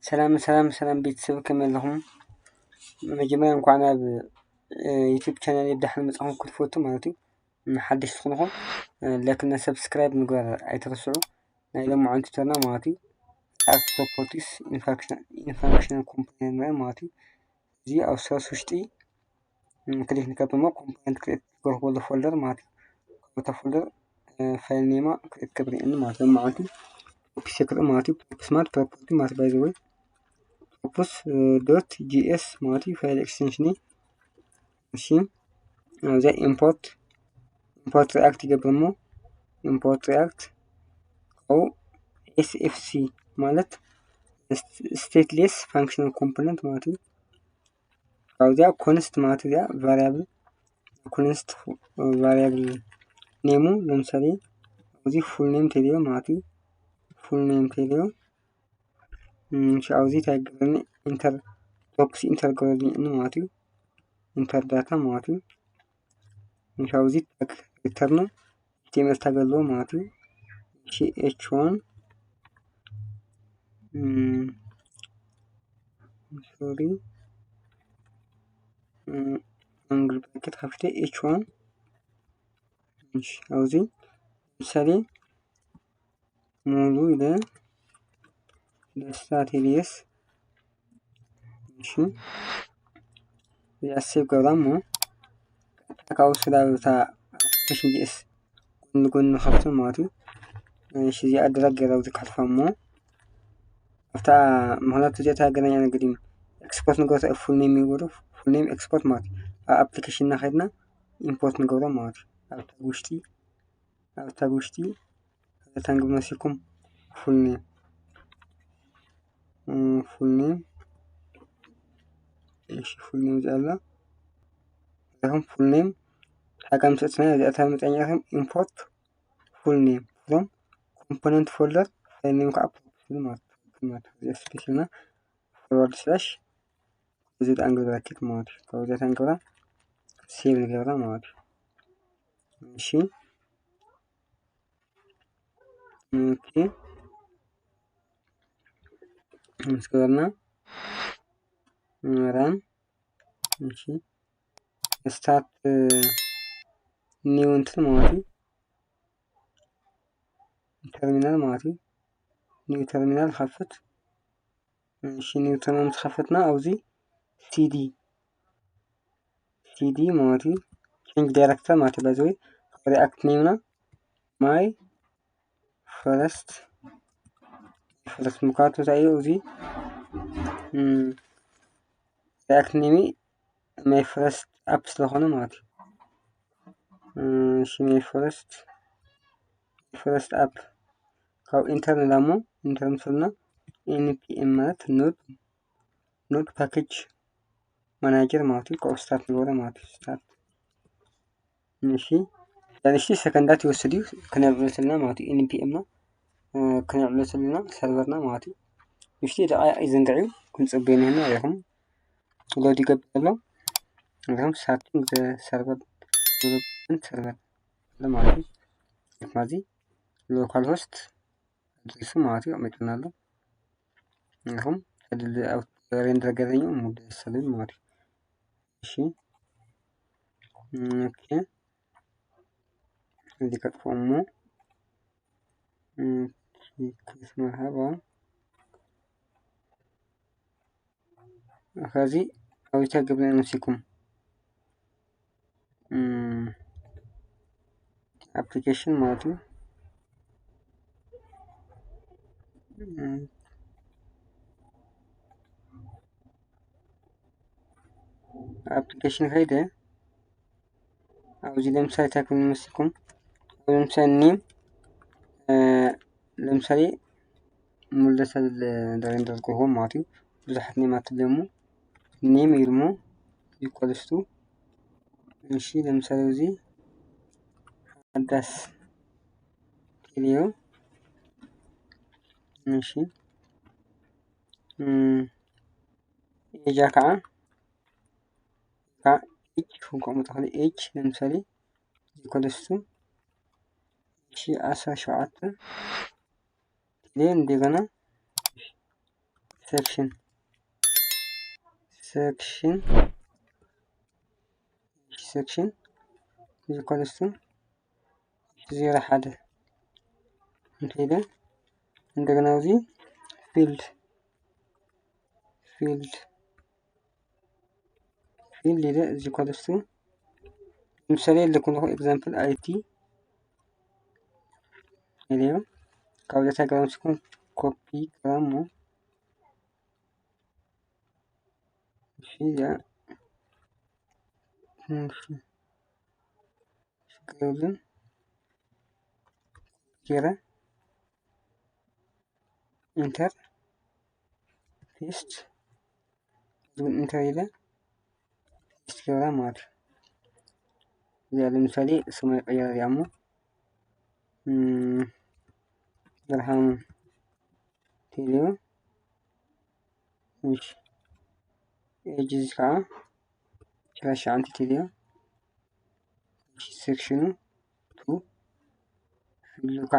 ሰላም ቤተሰብ ከመይ ኣለኹም? መጀመርያ እንኳን ኣብ ዩቲዩብ ቻናል ብዳሕሪ መጻኹም ክትፈቱ ማለት እዩ። ሓደሽቲ ትኾንኩም ላይክ እና ሰብስክራይብ ምግባር ኣይትረስዑ። ናይ ሎምዓንቲ ተና ማለት እዩ ኣብ ፕሮፐርቲስ ኢንፎርሜሽናል ኮምፖነንት ማለት እዩ። እዚ ኣብ ሶርስ ውሽጢ ክሊክ ንከብሞ ኮምፖነንት ክሬት ትገብርዎ ፎልደር ማለት እዩ። ካብታ ፎልደር ፋይል ኔማ ክሬት ከብሪን ማለት ነው ማለት እዩ። ኦፊስ ክሪእ ማለት እዩ። ስማርት ፕሮፐርቲ ማለት ባይ ዘ ወይ ኦፕስ ዶት ጂኤስ ማለት እዩ ፋይል ኤክስቴንሽን እሺ። እዛ ኢምፖርት ሪአክት ይገብርሞ ኢምፖርት ሪአክት او ኤስኤፍሲ ማለት ስቴትሌስ ፋንክሽናል ኮምፖነንት ማለት እዩ። ካብዚያ ኮንስት ማለት እዚያ ቫሪያብል ኮንስት ቫሪያብል ኔሙ ለምሳሌ እዚ ፉል ኔም ቴሊዮ ማለት እዩ። ፉል ኔም ቴሊዮ ሻውዚ ታይገርኒ ኢንተር ቦክስ ኢንተር ገርኒ ማለት እዩ። ኢንተር ዳታ ማለት እዩ። ሻውዚ ታግ ሪተርን ቲኤምኤል ታገሎ ማለት እዩ። ኤች1 ሶሪ አንግል ብራኬት ከፍቴ ኤች1 ሻውዚ ለምሳሌ ሙሉ ይለ ደስታ ቴሊየስ እሺ ያሴብ ገራሞ ካው ስላውታ አፕሊኬሽን ጂኤስ ጎን ከፍቶ ማለት እዩ። እሺ እዚ አድራግ ገራው ዝካልፋሞ አፍታ ማለት እዚ ታገናኛ ነገር ኤክስፖርት ንገርታ ፉል ኔም ይወሩ ፉል ኔም ኤክስፖርት ማለት አፕሊኬሽን ናኸድና ኢምፖርት ንገርታ ማለት ኣብ ታግ ውሽጢ ታንግ መሲኩም ፉል ኔም እሺ ፉል ኔም ዛላ አሁን ፉል ኔም ታጋም ሰጥና እዚአታ መጣኛም ኢምፖርት ፉል ኔም ፍሮም ኮምፖነንት ፎልደር ፋይል ኔም ከአፕሎድ ማለት ነው። ስፔሻል እና ፎርዋርድ ስላሽ እዚህ አንግል ብራኬት ማለት ነው። ከዛ ታንገራ ሴቭ ንገራ ማለት ነው። እሺ ኦኬ እስከና ራን እሺ ስታርት ኒው እንትን ማለት ነው። ተርሚናል ማለት ነው። ኒው ተርሚናል ከፍት እሺ ኒው ተርሚናል ከፍትና አውዚ ሲዲ ማለት ነው። ቼንጅ ዳይሬክተር ማለት ነው። ባይዘው ሪአክት ኔምና ማይ ፈርስት ሙካቱ ታዩ እዚ ሪአክት ኔሚ ማይ ፈርስት አፕ ስለሆነ ማለት ነው። እሺ ማይ ፈርስት አፕ ካው ኢንተርን ዳሞ ኢንተርን ስለና ኤንፒኤም ማለት ኖድ ፓኬጅ ማናጀር ማለት ነው። ካው ስታርት ነው ማለት ነው። ስታርት እሺ ያንቺ ሰከንዳት ይወስዲው ከነብለትና ማለት ነው። ኤንፒኤም ነው ከነብለትና ሰርቨርና ማለት ነው። እሺ ደቂቃ ይዘንጋዩ ክንጽበይና ያሁን ሎድ ይገባለው አሁን ስታርቲንግ ዘ ሰርቨር ለማለት ነው። ማዚ ሎካል ሆስት አድሬስ ማለት ነው አመጣናለሁ። አሁን ሬንደር ገረኝ ሙድ ሰለኝ ማለት ነው። እሺ ኦኬ እዚህ ከጥፎሙ መርሃባ ከዚህ አውታ ገብረን ሲኩም application ማለት ነው። application ሄደ አውዚ ለምሳሌ ታክን መስኩም ለምሳሌ ኔም ለምሳሌ ሙለሰል ዳይሬክተር ኮሆም ማለት ነው። ብዙሓት ኔማት ደሞ ኔም ይርሞ ኢኳልስ ቱ እሺ ለምሳሌ እዚ አዳስ ቴሊዮ እሺ ኤጃካ ኤች ሁንቆም ተኸለ ኤች ለምሳሌ ኢኳልስ ቱ እሺ 17 ቴሌ እንደገና section is equals to 0 እንሄደ እንደገና እዚህ ፊልድ ሄደ is equals to ለምሳሌ ልኩን ኤግዛምፕል አይቲ ሄሊዮ ከሁለት ግራም ሲሆን ኮፒ ግራም ነው። እሺ ያ ሽግሩን ጌራ ኢንተር ፔስት ዙን ኢንተር ይለ ፔስት ጌራ ማለት ያ ለምሳሌ ስሙ ይቀየራል ያሙ ብርሃኑ ቴሌዮ እሺ ኤጅስ ካ ቻሽ አንቲ ቴሌዮ ሴክሽኑ 2 ሉካ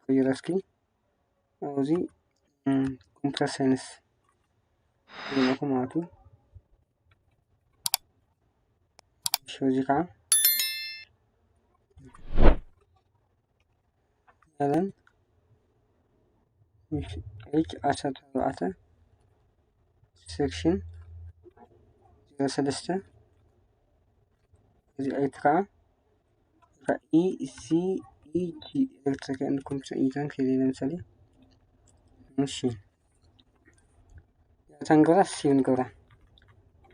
ቆይራስኪ አውዚ ኮምፒውተር ሳይንስ ማቱ ሾዚካ ያለን ኤች 17 ሴክሽን 06 እዚህ አይትካ ኢሲ ኢጂ ኤሌክትሪክ ኤንድ ኮምፒውተር ኢንጂነሪንግ ሄደ ለምሳሌ እሺ ያተንገራ ሲሆን ገራ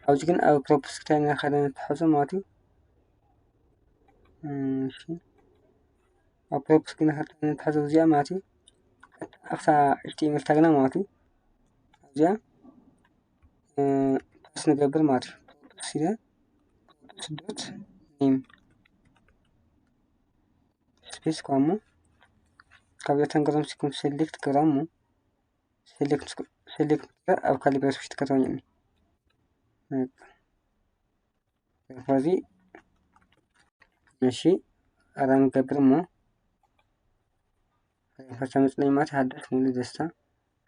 አውጅ ግን አው ፕሮፖስ ታይና ካለን ተሐዘ ማቱ እሺ አው ፕሮፖስ ግን ካለን ተሐዘ ዚያ ማቱ አፍታ ኤችቲኤምኤል ታግና ማቱ ዚያ ፓስ ነበር ማቱ ሲለ ዶት ኔም ስፔስ ቋሙ ካብያተን ገራም ሲኮን ሴሌክት ገራሙ ሴሌክት አብ ካሊብረስ ውስጥ ከተወኝ ስለዚህ እሺ አራን ገብርሞ ፈቻምጽ ላይ ማለት ሀዳስ ሙሉ ደስታ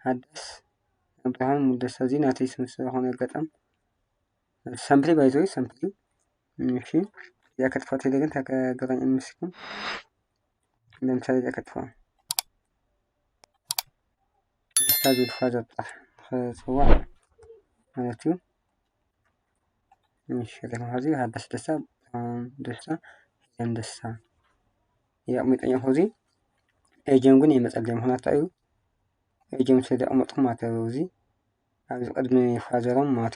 ሀዳስ አብርሃም ሙሉ ደስታ ዚና ተይስም ስለሆነ ገጠም ሳምፕሊ ባይዞይ ሳምፕሊ እሺ ያ ከተፋት ይለገን ተከገራኝ እንስኩም ለምሳሌ ተከትፋ ስታዙ ፋዘር ሰዋ ማለት ነው። እሺ ለማዚ ሀዳስ ደስታ ደስታ ያ መጠኛ ሆዚ ኤጀም ግን የመጸለይ መሆን አታዩ ኤጀም ስለደቀመጥ ማተው እዚ አብዝ ቀድሜ ፋዘርም ማቱ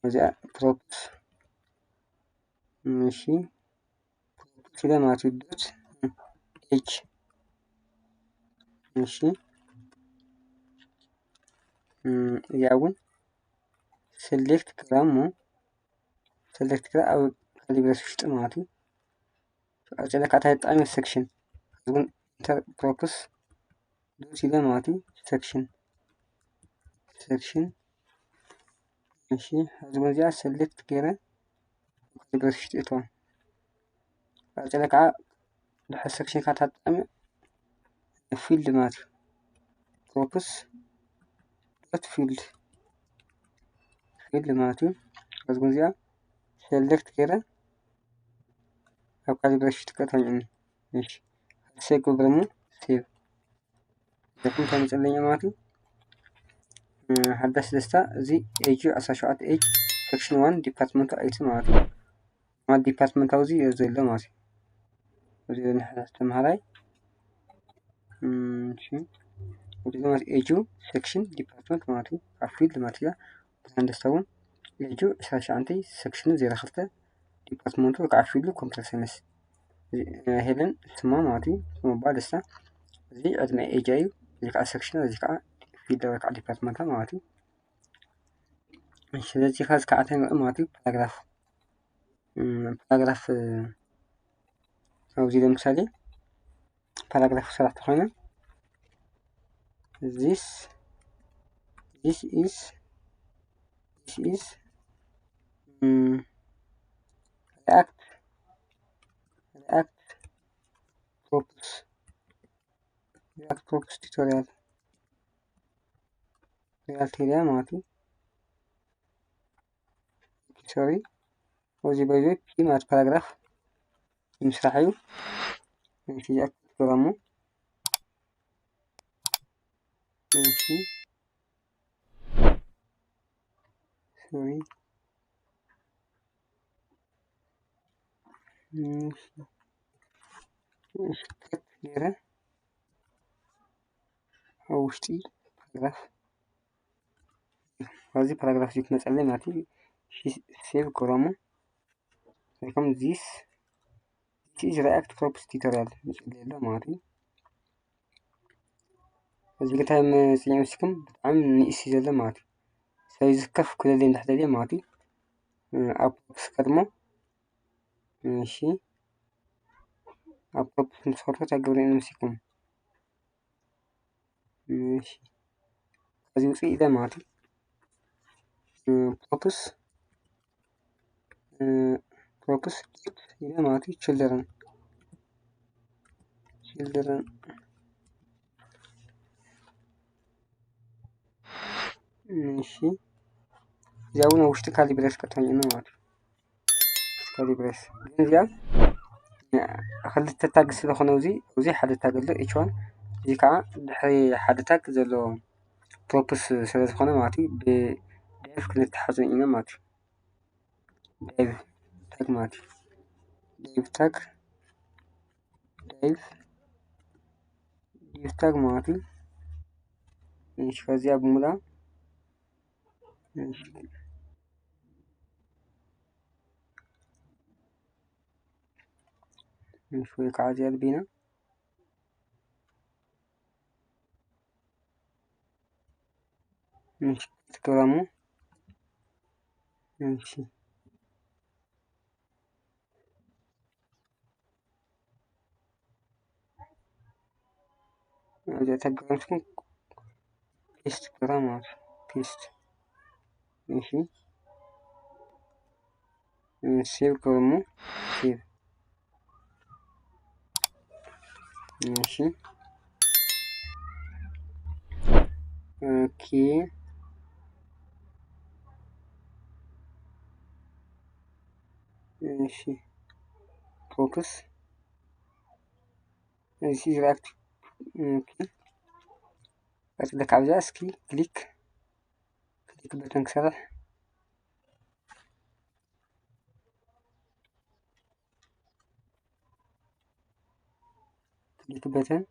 እዚያ ፕሮፕስ እሺ ስለማቱ ዶት ኤች እሺ ያውን ሴሌክት ግራሙ ሴሌክት ግራ አው ካሊብረስ ውስጥ ማቱ አጨለ ካታጣኝ ሴክሽን ዙን ኢንተር ፕሮፕስ ዶት ሲለማቱ ሴክሽን እሺ ዙን ዚያ ሴሌክት ገረ ካሊብረስ ውስጥ እቷ አጨለ ካ ለሐ ሴክሽን ካታጣኝ ፊልድ ማቱ ፕሮፕስ ዶት ፊልድ ማቱ ዙን ዚያ ሴሌክት ገረ አብ ካሊብረስ ውስጥ ከተወኝ እሺ ሴቭ ብረሙ ሴቭ ለኩም ተመጸለኛ ማቱ ሀዳስ ደስታ እዚ ኤጂ 17 ኤጅ ሴክሽን 1 ዲፓርትመንት አይቲ ማቱ ማት ዲፓርትመንት አውዚ የዘለ ማቱ እዚ ነሐስ ተማራይ እሺ ወዲህ ማለት ኤጁ ሴክሽን ዲፓርትመንት ማቱ አፊልድ ማቲያ አንደስታውን ኤጁ 11 ሴክሽን 02 ዲፓርትመንቱ ከአፊልድ ኮምፒውተር ሳይንስ ሄለን ስማ ማቲ ሞባይል ስታ እዚ አድማ ኤጃዩ እዚ ካ ሴክሽን እዚ ካ ፊልድ ወካ ዲፓርትመንት ማቲ እሺ ስለዚህ ካዝ ከአተን ማቲ ፓራግራፍ አውዚ ለምሳሌ ፓራግራፍ ሰራት ሆነ this is react props React Props tutorial تيريا مالتي سوري وزي بيجي في مات باراجراف مسرحيو في أكتب برامو ماشي سوري ماشي كتيرة أوشتي باراجراف هذه باراجراف جيت مسألة ماتي سيف كرامو رقم this is React Props tutorial مسألة ماتي هذه كتها مسيكم بتعمل نيسي زلة ماتي سيزكف كل اللي نحت ليه ماتي أبوكس كرمو ماشي أبوكس مصورة تقولين نمسكم ماشي هذه وصي إذا ماتي بروبس بروبس إذا ماتي children ماشي زاونا وشت كاليبريس كتاني أنا ماتي كاليبريس زين خلت التاج سيدا خنوزي وزي حد تاج له إيشون زي كا دحري حد تاج زلو بروبس سيدا خنا ماتي بديف كنت حزن إنا ماتي ديف تاج ماتي ديف تاج ماتي مش فازي أبو ملا مش ويك عادي بينا مش كلامه ماشي إذا تقدر تكون بيست كلامه بيست ماشي سيف كلامه سيف ماشي اوكي ماشي فوكس this is react اوكي أتدك عاوزة اسكي كليك بتن كسرح كليك بتن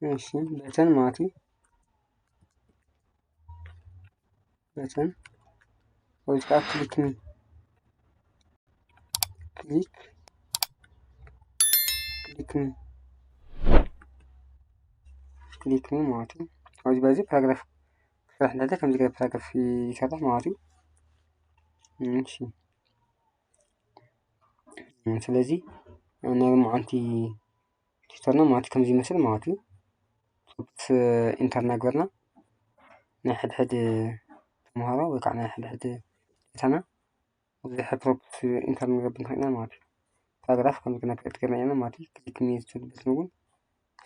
ماشي بتن ماتي بتن ويتبقى كليك مي كليك مي ماتي عاوز بازي باراجراف شرح لنا كم زي باراجراف في شرح ماتي ماشي ስለዚህ እና ማንቲ تشترنا ماتي كم زي مثل ماتي صوت إنترنت قرنا نحد مهارة وقعنا نحد تنا وزي حبروب في إنترنت قبل هنا ماتي باراجراف كم كنا كتكلم يعني ماتي كليك ميز بس نقول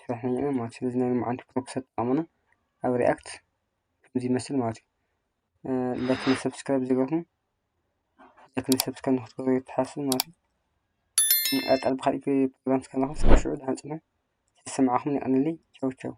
شرحنا يعني ماتي لازم معنتي بروب ست عمنا أو رياكت كم زي مثل ماتي لكن سبسكرايب زيكم لكن سبسكرايب نختار يتحسن ماتي أتقل بخلي في برنامج كان نخص كشعور هنسمع السماعة هم أنا لي تشاو